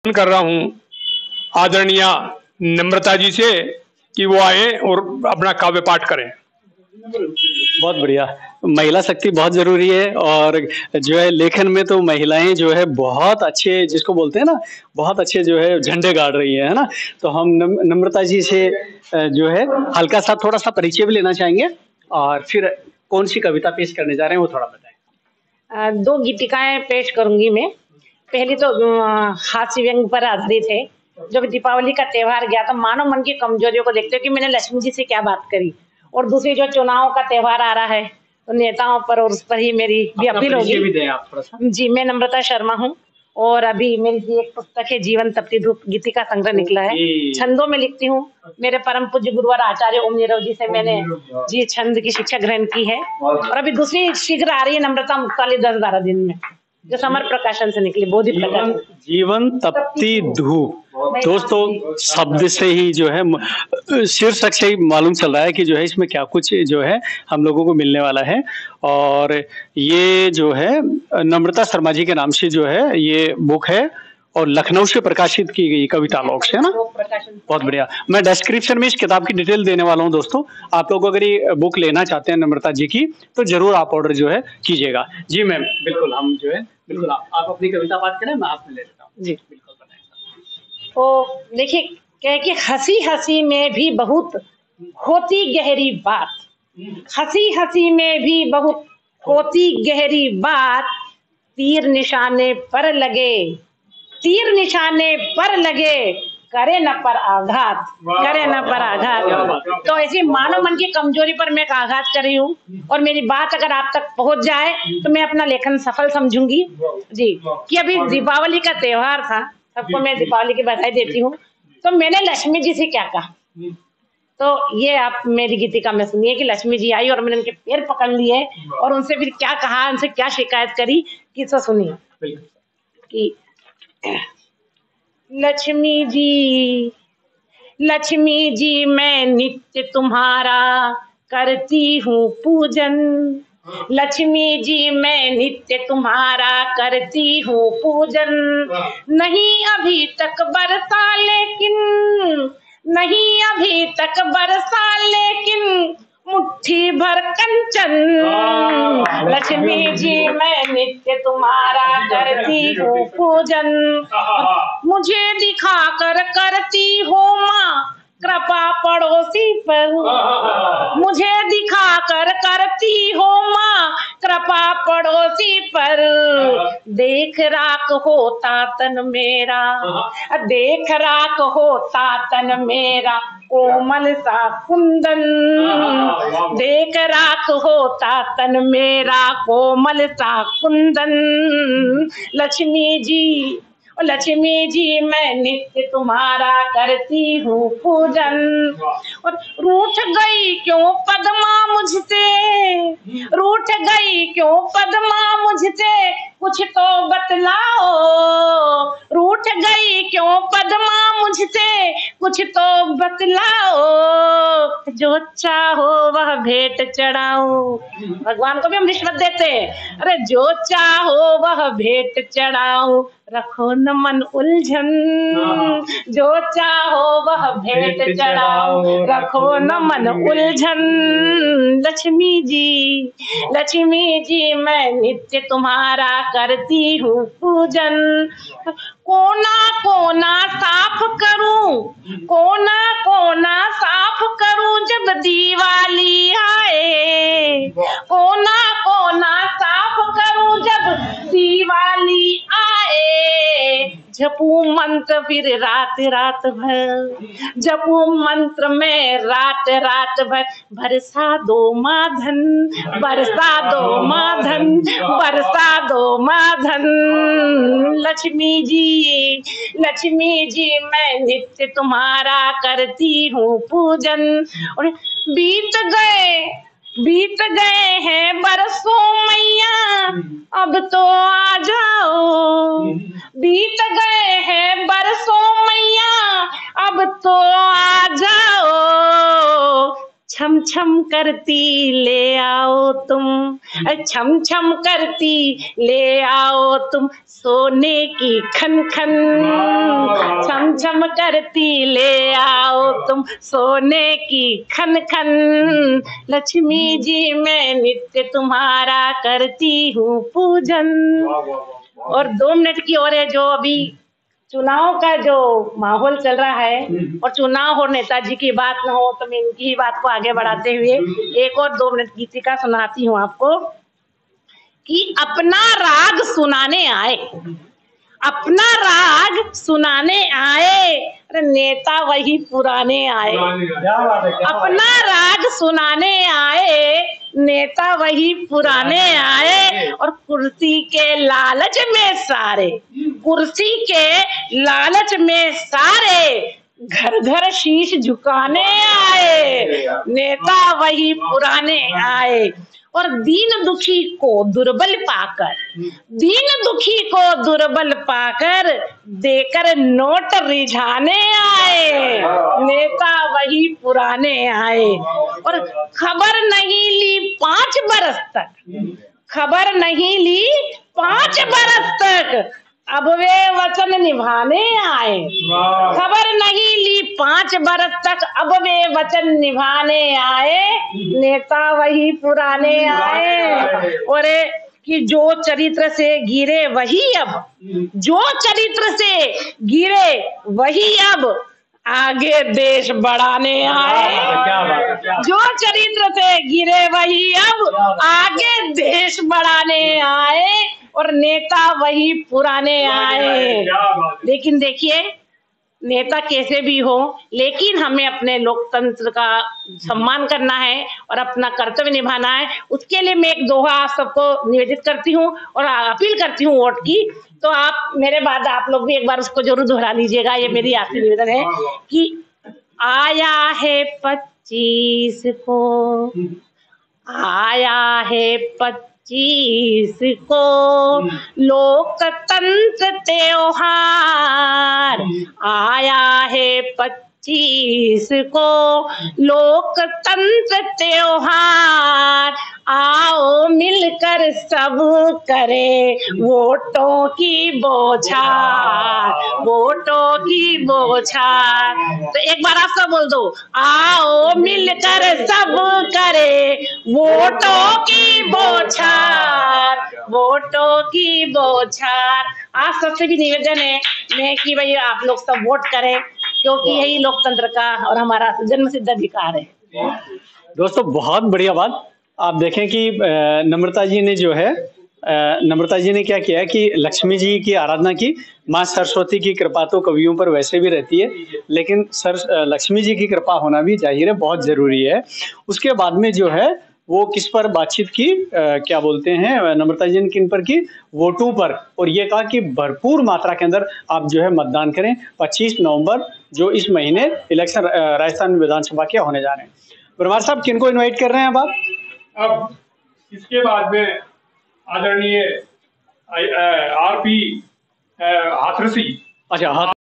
कर रहा हूँ आदरणीय नम्रता जी से कि वो आए और अपना काव्य पाठ करें। बहुत बढ़िया। महिला शक्ति बहुत जरूरी है और जो है लेखन में तो महिलाएं जो है बहुत अच्छे, जिसको बोलते हैं ना, बहुत अच्छे जो है झंडे गाड़ रही है ना। तो हम नम्रता जी से जो है हल्का सा थोड़ा सा परिचय भी लेना चाहेंगे और फिर कौन सी कविता पेश करने जा रहे हैं वो थोड़ा बताएं। दो गीतिकाएं पेश करूंगी मैं। पहली तो हास्य व्यंग पर आधारित है। जब दीपावली का त्योहार गया तो मानव मन की कमजोरियों को देखते हुए कि मैंने लक्ष्मी जी से क्या बात करी। और दूसरी जो चुनाव का त्योहार आ रहा है तो नेताओं पर और उस पर ही मेरी भी अपील होगी। जी, मैं नम्रता शर्मा हूँ और अभी मेरी एक पुस्तक है जीवन तपती धूप गीतिका संग्रह निकला है। छंदों में लिखती हूँ। मेरे परम पूज्य गुरुवर आचार्य ओम नीरव जी से मैंने जी छंद की शिक्षा ग्रहण की है। और अभी दूसरी शीघ्र आ रही है नम्रता मुक्ताली 10-12 दिन में, जो समर प्रकाशन से निकली, बोधि प्रकाशन। जीवन तपती धूप। दोस्तों शब्द से ही जो है, शीर्षक से ही मालूम चल रहा है कि जो है इसमें क्या कुछ जो है हम लोगों को मिलने वाला है। और ये जो है नम्रता शर्मा जी के नाम से जो है ये बुक है और लखनऊ से प्रकाशित की गई कविता लॉग से, है ना। बहुत बढ़िया। मैं डिस्क्रिप्शन में इस किताब की डिटेल देने वाला हूं दोस्तों। आप लोग अगर ये बुक लेना चाहते हैं नम्रता जी की तो जरूर आप ऑर्डर जो है कीजिएगा। जी मैम, बिल्कुल। हम जो है बिल्कुल आप अपनी कविता बात करें, मैं आपसे ले लेता हूँ। जी बिल्कुल बताएं। तो देखिए, कह कि हंसी हंसी में भी बहुत होती गहरी बात, हंसी हंसी में भी बहुत होती गहरी बात, तीर निशाने पर लगे, तीर निशाने पर लगे, करे न पर आघात, करे न पर आघात। तो ऐसी मानव मन की कमजोरी पर मैं एक आघात कर रही हूँ और मेरी बात अगर आप तक पहुंच जाए तो मैं अपना लेखन सफल समझूंगी। जी, कि अभी दीपावली का त्योहार था, सबको मैं दीपावली की बधाई देती हूँ। तो मैंने लक्ष्मी जी से क्या कहा, तो ये आप मेरी गीतिका में सुनिए कि लक्ष्मी जी आई और मैंने उनके पैर पकड़ लिए और उनसे फिर क्या कहा, उनसे क्या शिकायत करी, किससे सुनिए कि लक्ष्मी जी मैं नित्य तुम्हारा करती हूँ पूजन, लक्ष्मी जी मैं नित्य तुम्हारा करती हूँ पूजन। नहीं अभी तक बरसा लेकिन, नहीं अभी तक बरसा लेकिन मुट्ठी भर कंचन, लक्ष्मी जी मैं नित्य तुम्हारा करती हूँ पूजन। मुझे दिखा कर करती हो माँ कृपा पड़ोसी पर, मुझे दिखा कर करती हो माँ कृपा पड़ोसी पर, देख राख होता तन मेरा, देख राख होता तन मेरा कोमल सा कुंदन, देख राख होता तन मेरा कोमल सा कुंदन। लक्ष्मी जी मैं नित्य तुम्हारा करती हूँ पूजन। और रूठ गई क्यों पद्मा मुझसे, रूठ गई क्यों पद्मा मुझसे, कुछ तो बतलाओ, रूठ गई क्यों पद्मा मुझसे, कुछ तो बतलाओ, जो चाहो वह भेंट चढ़ाओ। भगवान को भी हम रिश्वत देते हैं, अरे जो चाहो वह भेंट चढ़ाओ, रखो न मन उलझन, जो चाहो वह भेंट चढ़ाओ, रखो न मन उलझन। लक्ष्मी जी मैं नित्य तुम्हारा करती हूँ पूजन। कोना कोना साफ करूं, कोना कोना साफ करूं जब दिवाली आए, कोना कोना साफ करूं जब दिवाली आए, जपू मंत्र फिर रात रात भर, जपू मंत्र में रात रात भर, बरसा दो माधन, बरसा दो माधन, बरसा दो माधन। लक्ष्मी जी मैं नित्य तुम्हारा करती हूँ पूजन। और बीत गए हैं बरसों मैया, अब तो आ जाओ, बीत गए हैं बरसों मैया, अब तो आ जाओ, छम छम करती ले आओ तुम, छम छम करती ले आओ तुम सोने की खन खन, छम छम करती ले आओ तुम सोने की खन खन। लक्ष्मी जी मैं नित्य तुम्हारा करती हूँ पूजन। और 2 मिनट की और है, जो अभी चुनाव का जो माहौल चल रहा है और चुनाव और नेताजी की बात न हो तो मैं इनकी ही बात को आगे बढ़ाते हुए एक और 2 मिनट गीतिका सुनाती हूँ आपको कि अपना राग सुनाने आए, अपना राग सुनाने आए, अरे नेता वही पुराने आए। अपना राग सुनाने आए, नेता वही पुराने आए। और कुर्सी के लालच में सारे, कुर्सी के लालच में सारे घर घर शीश झुकाने आए, नेता वही पुराने आए। और दीन दुखी को दुर्बल पाकर, दीन दुखी को दुर्बल पाकर देकर नोट रिझाने आए, नेता वही पुराने आए। और खबर नहीं ली 5 बरस तक, खबर नहीं ली 5 बरस तक, अब वे वचन निभाने आए। खबर नहीं ली 5 बरस तक, अब वे वचन निभाने आए, नेता वही पुराने आए। और कि जो चरित्र से गिरे वही अब, जो चरित्र से गिरे वही अब आगे देश बढ़ाने आए। जो चरित्र से गिरे वही अब आगे देश बढ़ाने आए, और नेता वही पुराने आए। लेकिन देखिए, नेता कैसे भी हो, लेकिन हमें अपने लोकतंत्र का सम्मान करना है और अपना कर्तव्य निभाना है। उसके लिए मैं एक दोहा आप सबको निवेदित करती हूँ और अपील करती हूँ वोट की। तो आप मेरे बाद आप लोग भी एक बार उसको जरूर दोहरा लीजिएगा, ये मेरी आपसे निवेदन है कि आया है 25 को, आया है 25 को लोकतंत्र त्योहार, आया है 25 को लोकतंत्र त्योहार। आओ मिलकर सब करे वोटों की बौछार, वोटों की बौछार। तो एक बार आप सब बोल दो, आओ मिलकर सब करे वोटों की बौछार, वोटों की बौछार। आप सबसे भी निवेदन है मैं कि भाई आप लोग सब वोट करें, क्योंकि यही लोकतंत्र का और हमारा जन्मसिद्ध अधिकार है। दोस्तों बहुत बढ़िया बात। आप देखें कि नम्रता जी ने जो है, नम्रता जी ने क्या किया कि लक्ष्मी जी की आराधना की। माँ सरस्वती की कृपा तो कवियों पर वैसे भी रहती है, लेकिन लक्ष्मी जी की कृपा होना भी जाहिर है बहुत जरूरी है। उसके बाद में जो है वो किस पर बातचीत की, क्या बोलते हैं नम्रता जी ने किन पर की, वोटों पर। और ये कहा कि भरपूर मात्रा के अंदर आप जो है मतदान करें। 25 नवंबर जो इस महीने इलेक्शन राजस्थान विधानसभा के होने जा रहे हैं। परमार साहब किनको इनवाइट कर रहे हैं आप? अब इसके बाद में आदरणीय RP हाथरसी। अच्छा,